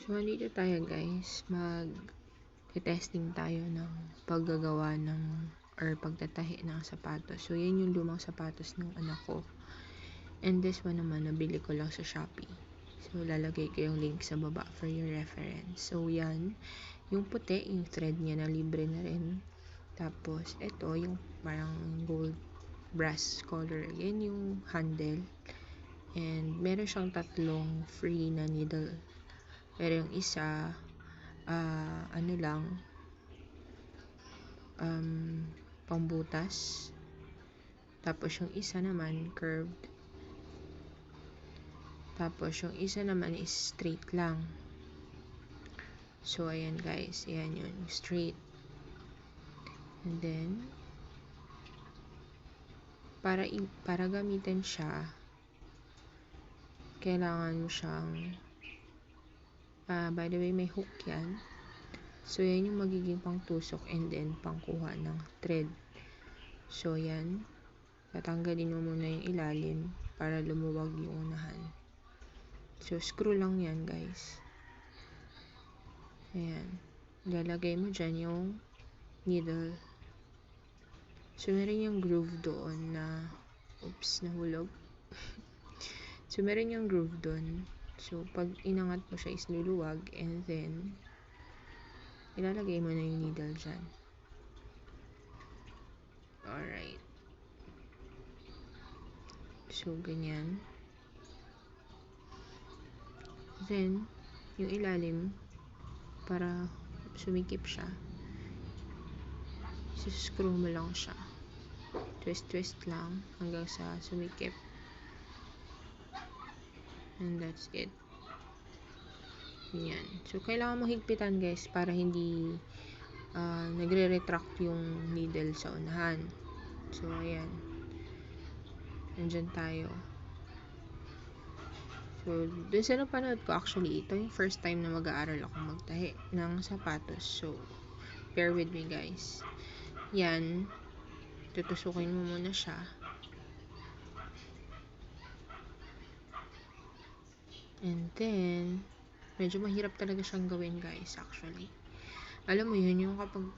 So, dito tayo guys, mag-testing tayo ng paggagawa ng or pagtatahi ng sapatos. So, yan yung lumang sapatos ng anak ko. And this one naman, nabili ko lang sa Shopee. So, lalagay ko yung link sa baba for your reference. So, yan. Yung puti, yung thread niya na libre na rin. Tapos, ito, yung parang gold brass color. Yan yung handle. And, meron siyang tatlong free na needle. Pero yung isa, ano lang, pangbutas. Tapos yung isa naman, curved. Tapos yung isa naman is straight lang. So, ayan guys. Ayan yun. Straight. And then, para gamitin siya, kailangan mo siyang, by the way, may hook yan. So, yan yung magiging pangtusok and then pangkuha ng thread. So, yan. Tatanggalin mo muna yung ilalim para lumuwag yung unahan. So, screw lang yan, guys. Ayan. Lalagay mo dyan yung needle. So, meron yung groove doon na, oops, nahulog. So, meron yung groove doon. So, pag inangat mo siya is luluwag and then, ilalagay mo na yung needle dyan. Alright. So, ganyan. Then, yung ilalim, para sumikip siya, screw mo lang siya. Twist lang hanggang sa sumikip. And that's it. Yan. So, kailangan mo higpitan guys para hindi nagre-retract yung needle sa unahan. So, ayan. Nandyan tayo. So, dun sa napanood ko, actually, ito yung first time na mag-aaral ako magtahi ng sapatos. So, bear with me guys. Yan. Tutusukin mo muna siya. And then, medyo mahirap talaga siyang gawin guys, actually. Alam mo yun, yung kapag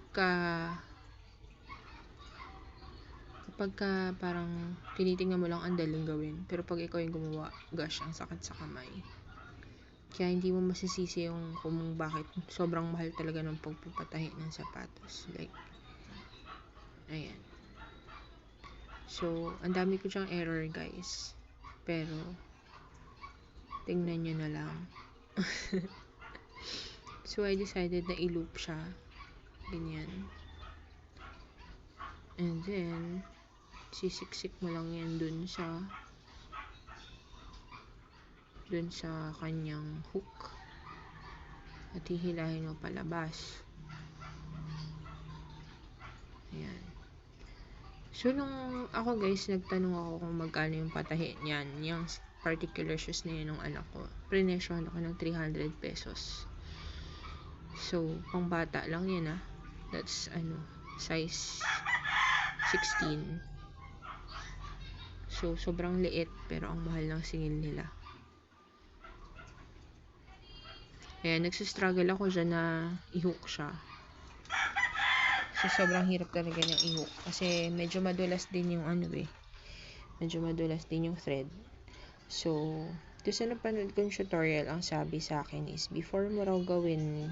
parang tinitingnan mo lang ang daling gawin, pero pag ikaw yung gumawa, gosh, ang sakit sa kamay. Kaya hindi mo masisisi yung kung bakit sobrang mahal talaga ng pagpapatahi ng sapatos. Like, ayan. So, ang dami ko siyang error guys. Pero, tingnan nyo na lang. So, I decided na i-loop siya. Ganyan. And then, sisiksik mo lang yan dun sa kanyang hook. At hihilahin mo palabas. Ayan. So, nung ako guys, nagtanong ako kung magkano yung patahi niyan, yung particular shoes na yun ng anak ko. Prinesyohan ako ng 300 pesos. So, pang bata lang yan That's, size 16. So, sobrang liit, pero ang mahal ng singil nila. Kaya, nagsistruggle ako dyan na i-hook siya. So, sobrang hirap talaga niyang i-hook. Kasi, medyo madulas din yung medyo madulas din yung thread. So, doon sa napanood kong tutorial, ang sabi sa akin is, before mo raw gawin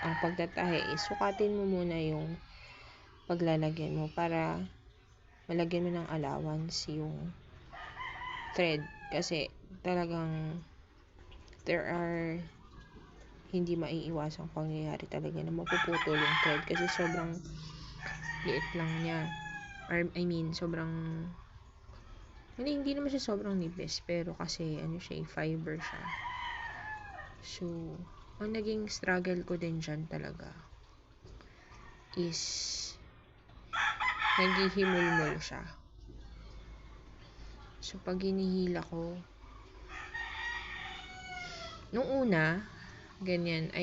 ang pagtatahi, is sukatin mo muna yung paglalagyan mo para malagyan mo ng allowance yung thread. Kasi, talagang there are hindi maiiwasang pangyayari talaga na mapuputol yung thread kasi sobrang liit lang niya. Or, sobrang hindi naman siya sobrang nipis, pero kasi siya, fiber siya. So, ang naging struggle ko din dyan talaga is naghihimulmul siya. So, pag hinihila ko, nung una, ganyan,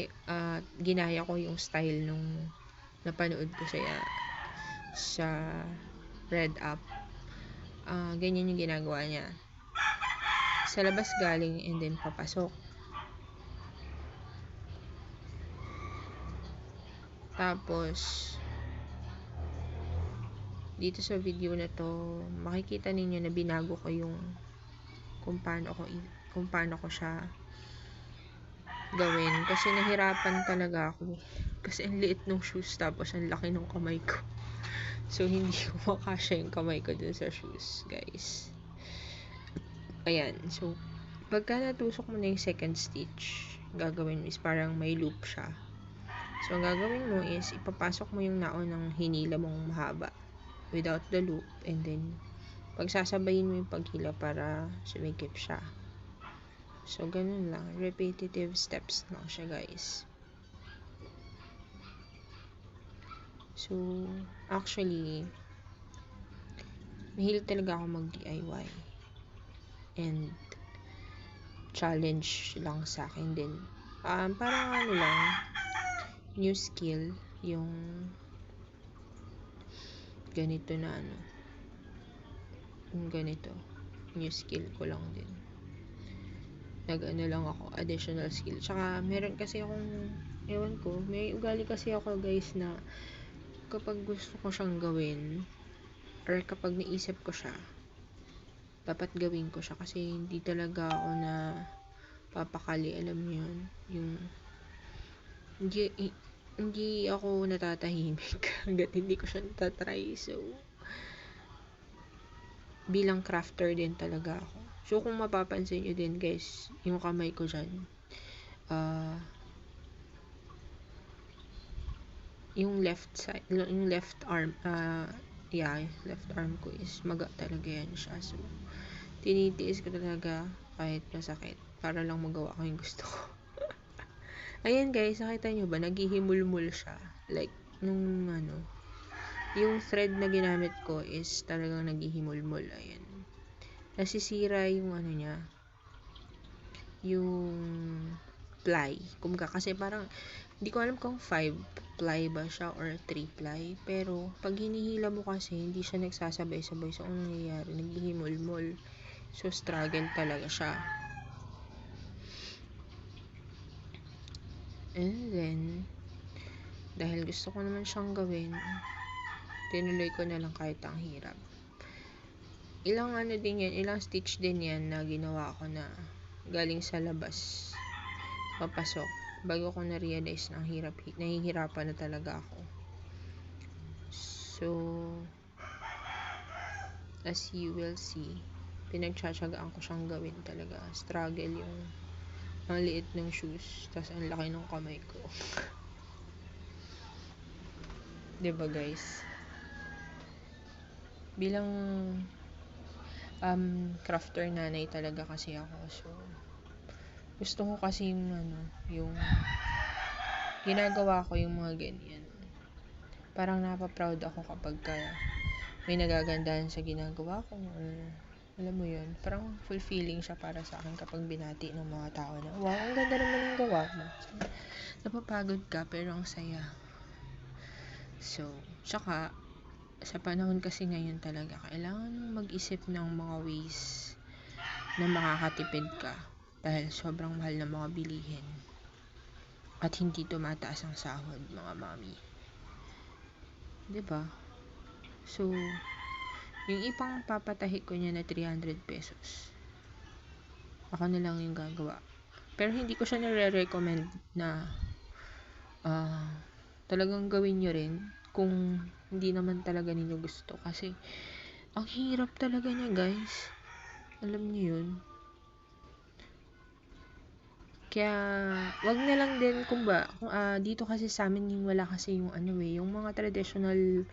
ginaya ko yung style nung napanood ko sa Red App. Ganyan yung ginagawa niya. Sa labas galing and then papasok. Tapos, dito sa video na to, makikita ninyo na binago ko yung kung paano ko siya gawin. Kasi nahirapan talaga ako. Kasi ang liit ng shoes, tapos ang laki ng kamay ko. So, hindi ko makasya yung kamay ko dun sa shoes, guys. Ayan. So, pagka natusok mo na yung second stitch, gagawin mo is parang may loop siya. So, ang gagawin mo is, ipapasok mo yung naon ng hinila mong mahaba without the loop, and then, pagsasabayin mo yung paghila para sumikip siya. So, ganun lang. Repetitive steps lang siya, guys. So, actually, mahilig talaga ako mag-DIY. And, challenge lang sa akin din. Parang ano lang, new skill, yung ganito na ano. Yung ganito. New skill ko lang din. Nag-ano lang ako, additional skill. Tsaka, meron kasi akong, ewan ko, may ugali kasi ako, guys, na kapag gusto ko siyang gawin, or kapag naisip ko siya, dapat gawin ko siya. Kasi hindi talaga ako na papakali, alam niyo yun. Yung, hindi ako natatahimik hanggat hindi ko siya natatry. So, bilang crafter din talaga ako. So, kung mapapansin nyo din, guys, yung kamay ko dyan, yung left side, yung left arm, left arm ko is maga talaga yan siya. So, tinitiis ko talaga kahit masakit para lang magawa ko yung gusto ko. Ayan, guys, nakita nyo ba? Naghihimulmul siya. Like, nung ano, yung thread na ginamit ko is talagang naghihimulmul. Ayan. Nasisira yung ano niya, yung ply. Kumbaga, kasi parang, hindi ko alam kung 5 ply ba siya or 3 ply. Pero, pag hinihila mo kasi, hindi siya nagsasabay-sabay. So, anong nangyayari? Naghihimulmul. So, struggle talaga siya. And then, dahil gusto ko naman siyang gawin, tinuloy ko na lang kahit ang hirap. Ilang stitch din yan na ginawa ko na galing sa labas, papasok, bago ko na-realize na nahihirapan na talaga ako. So, as you will see, pinagtsatsagaan ko siyang gawin talaga. Struggle yung ang liit ng shoes, tas ang laki ng kamay ko. Diba, guys? Bilang crafter nanay talaga kasi ako. So, gusto ko kasi yung ginagawa ko yung mga ganyan. Parang napaproud ako kapag may nagagandahan sa ginagawa ko, or alam mo yun, parang fulfilling siya para sa akin kapag binati ng mga tao na, wow, ang ganda naman ng gawa mo. So, napapagod ka pero ang saya. So, tsaka sa panahon kasi ngayon talaga, kailangan mag-isip ng mga ways na makakatipid ka dahil sobrang mahal ng mga bilihin at hindi tumataas ang sahod, mga mami. Diba? So, yung ipang papatahi ko niya na 300 pesos, ako na lang yung gagawa. Pero hindi ko siya nare-recommend na talagang gawin nyo rin kung hindi naman talaga ninyo gusto. Kasi, ang hirap talaga niya, guys. Alam niyo yun. Kaya, wag na lang din dito kasi sa amin yung wala kasi yung yung mga traditional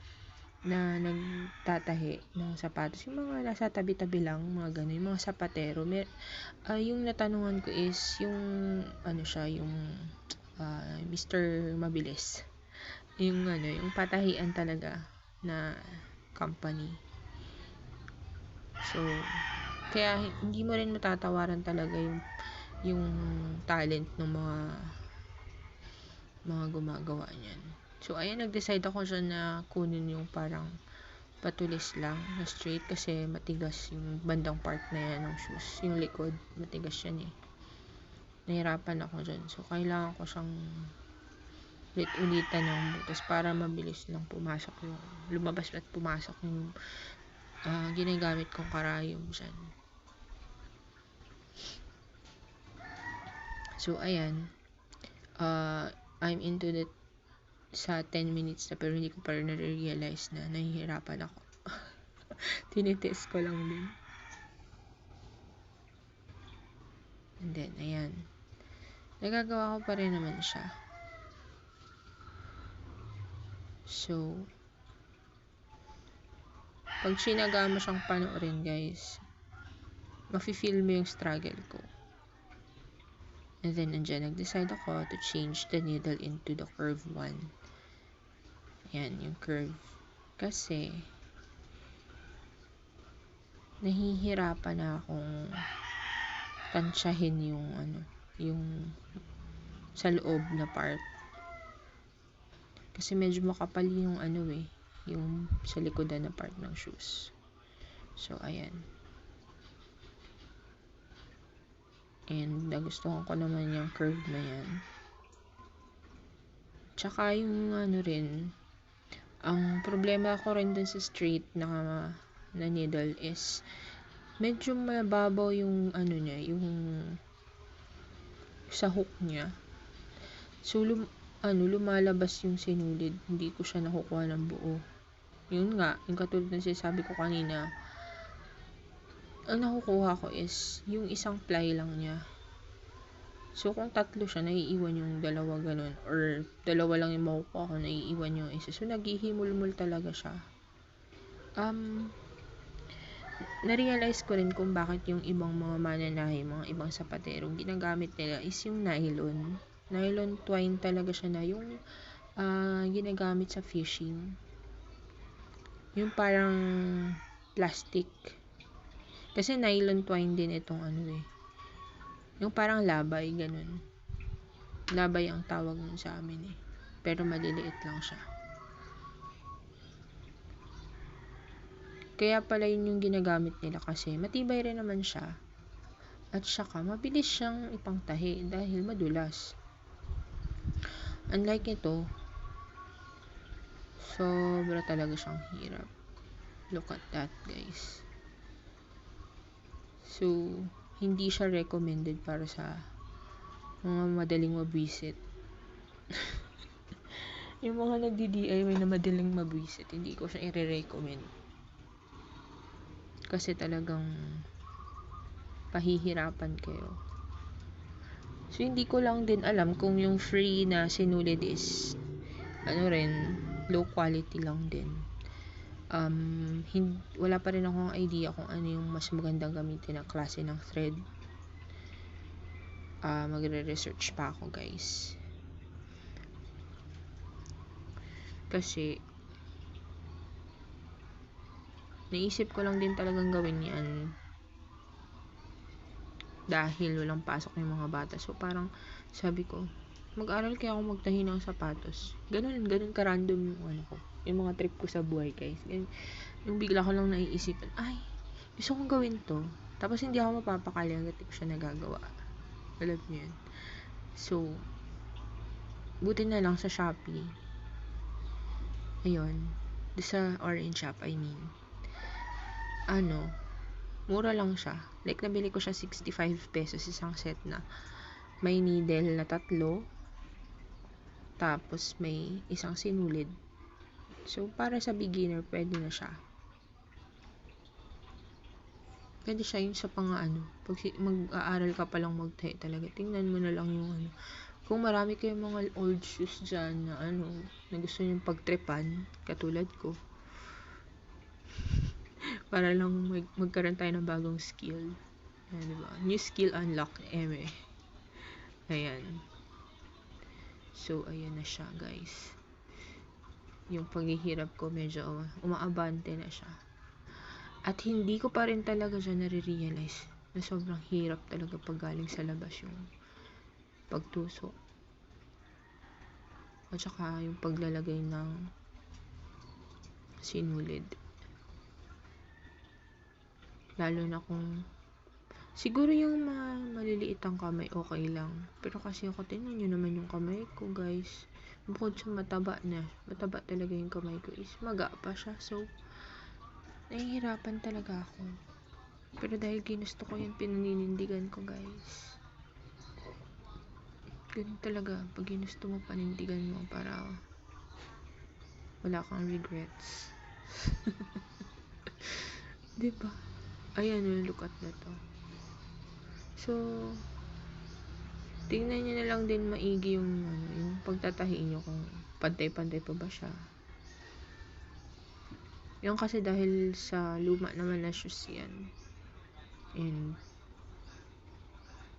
na nagtatahi ng sapatos. Yung mga nasa tabi-tabi lang, mga ganun, yung mga sapatero. Yung natanungan ko is, yung yung Mr. Mabilis. Yung patahian talaga na company. So, kaya hindi mo rin matatawaran talaga yung talent ng mga gumagawa niyan. So, ayan, nag-decide ako dyan na kunin yung parang patulis lang na straight kasi matigas yung bandang part na yan ng shoes. Yung likod, matigas yan eh. Nahirapan ako dyan. So, kailangan ko siyang ulit-ulitan ng butas para mabilis lang pumasok yung lumabas at pumasok yung ginagamit kong karayom dyan. So ayan, I'm into that sa 10 minutes na, pero hindi ko pa rin na-realize na nahihirapan ako. Tinitest ko lang din. And then ayan, nagagawa ko pa rin naman siya. So pag sinaga mo siyang panoorin, guys, mafe-feel mo yung struggle ko. And then andyan, nag-decide ako to change the needle into the curve one. Ayan, yung curve. Kasi nahihirapan na akong tansyahin yung yung sa loob na part. Kasi medyo makapal yung yung sa likodan na part ng shoes. So ayan. And nagustuhan ko naman yung curve na yan. Tsaka yung rin, ang problema ko rin dun sa straight na needle is medyo mababaw yung niya, yung sa hook niya. So lumalabas yung sinulid, hindi ko siya nakukuha ng buo. Yun nga, yung katulad ng sinasabi ko kanina, ang nakukuha ko is yung isang ply lang niya. So kung tatlo siya, naiiwan yung dalawa ganun, or dalawa lang yung makukuha ko, naiiwan yung isa. So naghihimul-mul talaga siya. Na-realize ko rin kung bakit yung ibang mga mananahe, mga ibang sapaterong ginagamit nila is yung nylon twine talaga siya, na yung ginagamit sa fishing, yung parang plastic. Kasi nylon twine din itong yung parang labay, ganun. Labay ang tawag nun sa amin pero maliliit lang siya. Kaya pala yun yung ginagamit nila, kasi matibay rin naman siya. At saka mabilis siyang ipangtahi dahil madulas. Unlike ito, sobra talaga siyang hirap. Look at that, guys. So hindi siya recommended para sa mga madaling mabwisit. Yung mga nagdi-DIY na madaling mabwisit, hindi ko siya i-recommend. Kasi talagang pahihirapan kayo. So hindi ko lang din alam kung yung free na sinulid is low quality lang din. Wala pa rin akong idea kung ano yung mas magandang gamitin na klase ng thread. Magre-research pa ako, guys. Kasi naisip ko lang din talagang gawin yan dahil walang pasok yung mga bata. So parang sabi ko, mag-aral kaya ako magtahi ng sapatos. Ganun ka-random yung mga trip ko sa buhay, guys. Yung bigla ko lang naiisipan, ay, gusto kong gawin to. Tapos hindi ako mapapakali hanggat ko siya nagagawa. Alam niyo yun. So, buti na lang sa Shopee. Ayun. Sa Orange Shop, I mean. Mura lang siya. Like, nabili ko siya 65 pesos isang set na. May needle na 3. Tapos, may isang sinulid. So, para sa beginner, pwede na siya. Pwede siya yung sa pag mag-aaral ka palang magtahi talaga. Tingnan mo na lang yung kung marami kayong mga old shoes dyan na na gusto nyo pagtripan, katulad ko. Para lang magkaroon tayo ng bagong skill. Ayan, diba? New skill unlocked, Ayan. So, ayan na siya, guys. Yung paghihirap ko, medyo umaabante na siya. At hindi ko pa rin talaga siya nare-realize na sobrang hirap talaga pag galing sa labas yung pagtusok. At saka yung paglalagay ng sinulid. Lalo na kung siguro yung mga maliliit ang kamay, okay lang. Pero kasi ako, tingnan nyo naman yung kamay ko, guys. bukod sa mataba talaga yung kamay ko, is maga pa siya. So, nahihirapan talaga ako. Pero dahil ginusto ko yun, pinaninindigan ko, guys. Ganun talaga, pag ginusto mo, panindigan mo para wala kang regrets. Diba? Ayan, look at na to. So, tingnan nyo na lang din maigi yung pagtatahi nyo kung pantay-pantay pa ba siya. Yung kasi dahil sa luma naman na shoes yan. And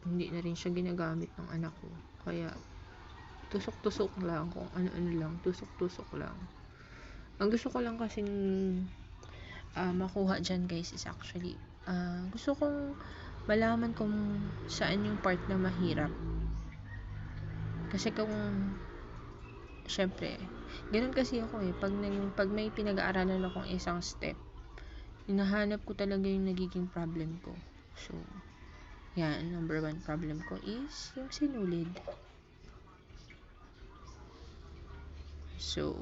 hindi na rin siya ginagamit ng anak ko. Kaya, tusok-tusok lang kung ano-ano lang. Tusok-tusok lang. Ang gusto ko lang kasing makuha dyan, guys, is actually gusto kong malaman kung saan yung part na mahirap. Kasi kung syempre, ganun kasi ako pag may pinag-aaralan akong isang step, hinahanap ko talaga yung nagiging problem ko. So, yan, number 1 problem ko is yung sinulid. So,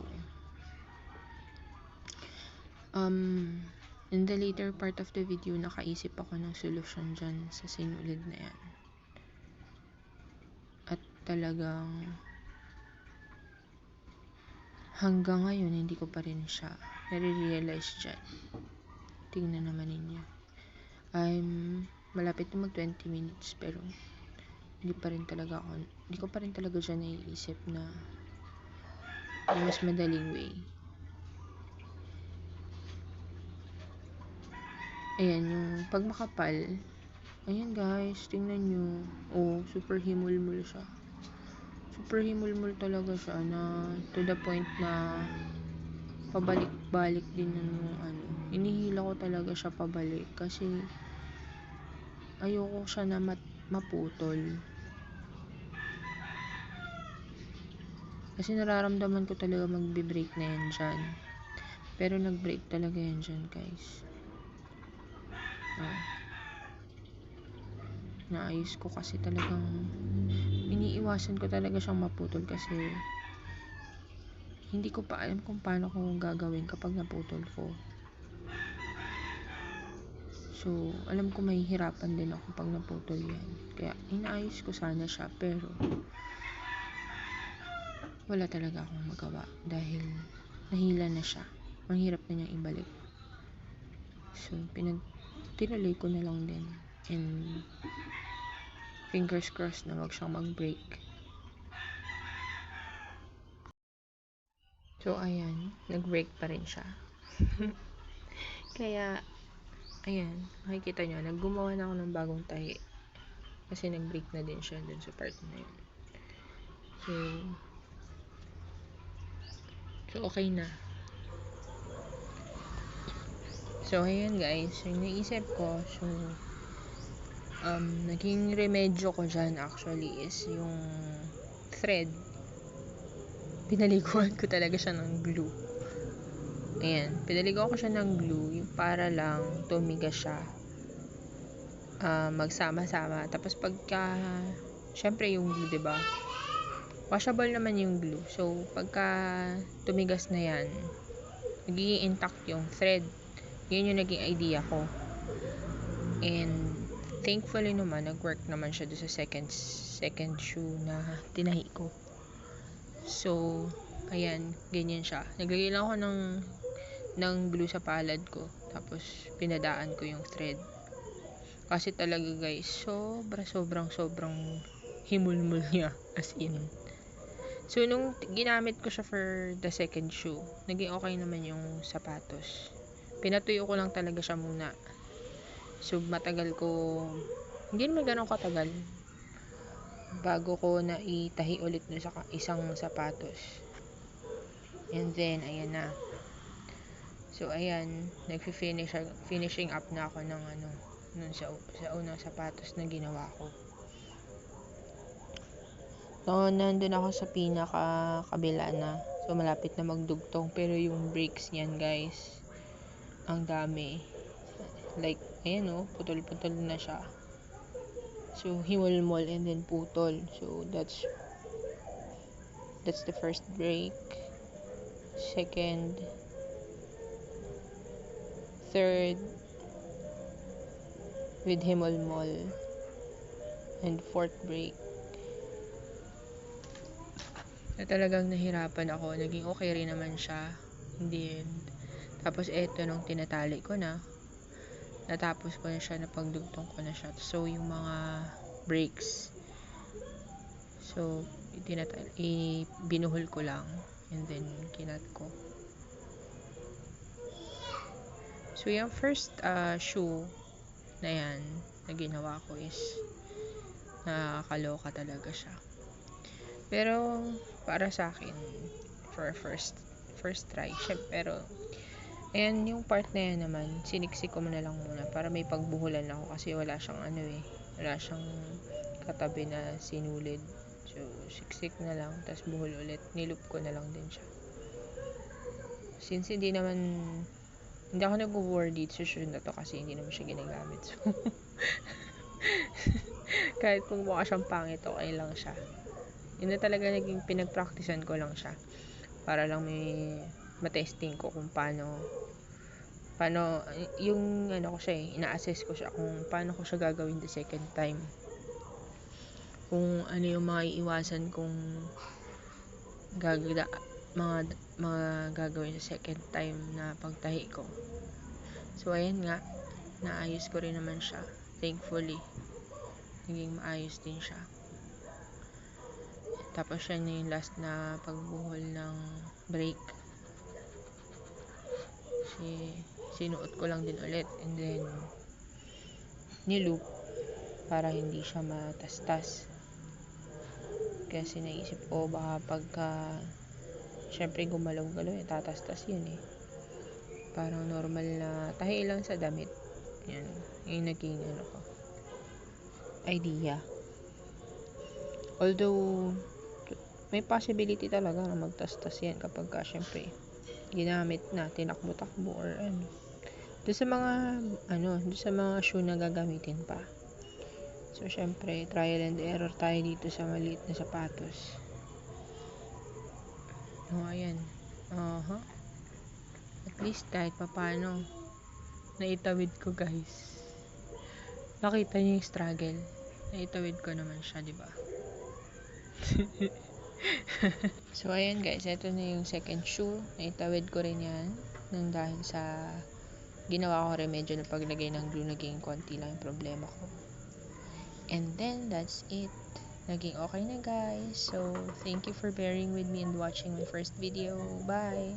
in the later part of the video, nakaisip ako ng solusyon dyan sa sinulid na yan. At talagang hanggang ngayon, hindi ko pa rin siya nare-realize dyan. Tingnan naman ninyo. I'm malapit na mag 20 minutes, pero hindi ko pa rin talaga dyan naiisip na mas madaling way. Ayan, yung pag makapal, ayan guys, tingnan nyo. Super himulmul siya. Super himulmul talaga siya, na to the point na pabalik-balik din yung hinihila ko talaga siya pabalik kasi ayoko siya na maputol. Kasi nararamdaman ko talaga magbe-break na yan dyan. Pero nag-break talaga yan dyan, guys. Naayos ko kasi talagang iniiwasan ko talaga siyang maputol kasi hindi ko pa alam kung paano ko gagawin kapag naputol ko. So, alam ko mahihirapan din ako pag naputol yan. Kaya, inaayos ko sana siya, pero wala talaga akong magawa dahil nahila na siya. Ang hirap na niyang ibalik. So, tinuloy ko na lang din. And fingers crossed na wag siyang mag-break. So, ayan. Nag-break pa rin siya. Kaya, ayan. Makikita nyo, naggumawa na ako ng bagong tahi. Kasi nag-break na din siya dun sa part na yun. So, okay na. So, ayan guys. Yung naisip ko, so, naging remedyo ko dyan actually is yung thread. Pinaliguan ko talaga siya ng glue. Ayan, pinaliguan ko siya ng glue yung para lang tumigas siya, magsama-sama. Tapos pagka syempre yung glue, diba, washable naman yung glue. So pagka tumigas na yan, nagiging intact yung thread. Yun yung naging idea ko. And thankfully naman, nag-work naman siya doon sa second shoe na tinahi ko. So, ayan, ganyan siya. Naglagay lang ako ng glue sa palad ko. Tapos, pinadaan ko yung thread. Kasi talaga guys, sobrang himulmul niya. As in. So, nung ginamit ko siya for the second shoe, naging okay naman yung sapatos. Pinatuyo ko lang talaga siya muna. So, hindi naman ganun katagal bago ko na itahi ulit sa isang sapatos. And then, ayan na. So, ayan, finishing up na ako ng nun sa unang sapatos na ginawa ko. So, nandun ako sa pinaka-kabila na. So, malapit na magdugtong. Pero yung brakes niyan, guys, ang dami. Like, ayan putol-putol na siya. So, himulmol and then putol. So, That's the first break. Second, third, with Himolmol, and fourth break. Na talagang nahirapan ako. Naging okay rin naman siya. Hindi. Tapos eto, nung tinatali ko na, natapos ko na siya, napagdugtong ko na siya. So, yung mga breaks, so, binuhol ko lang, and then, kinat ko. So, yung first shoe na yan, na ginawa ko is, nakakaloka talaga siya. Pero, para sa akin, for first try, pero, and yung part na yan naman, siniksik ko na lang muna para may pagbuhulan ako kasi wala siyang wala siyang katabi na sinulid. So, siksik na lang, tapos buhol ulit. Niloop ko na lang din siya. Since hindi ako nag-war dito sa shoe na to kasi hindi naman siya ginagamit. So, kahit kung mukha siyang pangit, okay lang siya. Yun na talaga naging pinag-practicean ko lang siya. Para lang may matesting ko kung paano yung ko siya ina-assess ko siya kung paano ko siya gagawin the second time. Kung ano yung mga iiwasan kong mga gagawin sa second time na pagtahi ko. So, ayan nga. Naayos ko rin naman siya. Thankfully. Naging maayos din siya. Tapos siya na yung last na pagbuhol ng break. Sinuot ko lang din ulit. And then, niloop para hindi siya matastas. Kasi naisip ko baka pagka syempre gumalaw-galaw, tatastas yun eh. Parang normal na tahi lang sa damit. Yan. Yung naging idea. Although, may possibility talaga na magtastas yan kapag syempre ginamit na, tinakbo-takbo or doon sa mga shoe na gagamitin pa. So, syempre, trial and error tayo dito sa maliit na sapatos. Ayan. At least, kahit papano, naitawid ko, guys. Nakita niyo yung struggle. Naitawid ko naman siya, di ba? So, ayan, guys. Ito na yung second shoe. Naitawid ko rin yan. Nang dahil sa ginawa ko rin medyo na paglagay ng glue, naging konti lang yung problema ko. And then, that's it. Naging okay na, guys. So, thank you for bearing with me and watching my first video. Bye!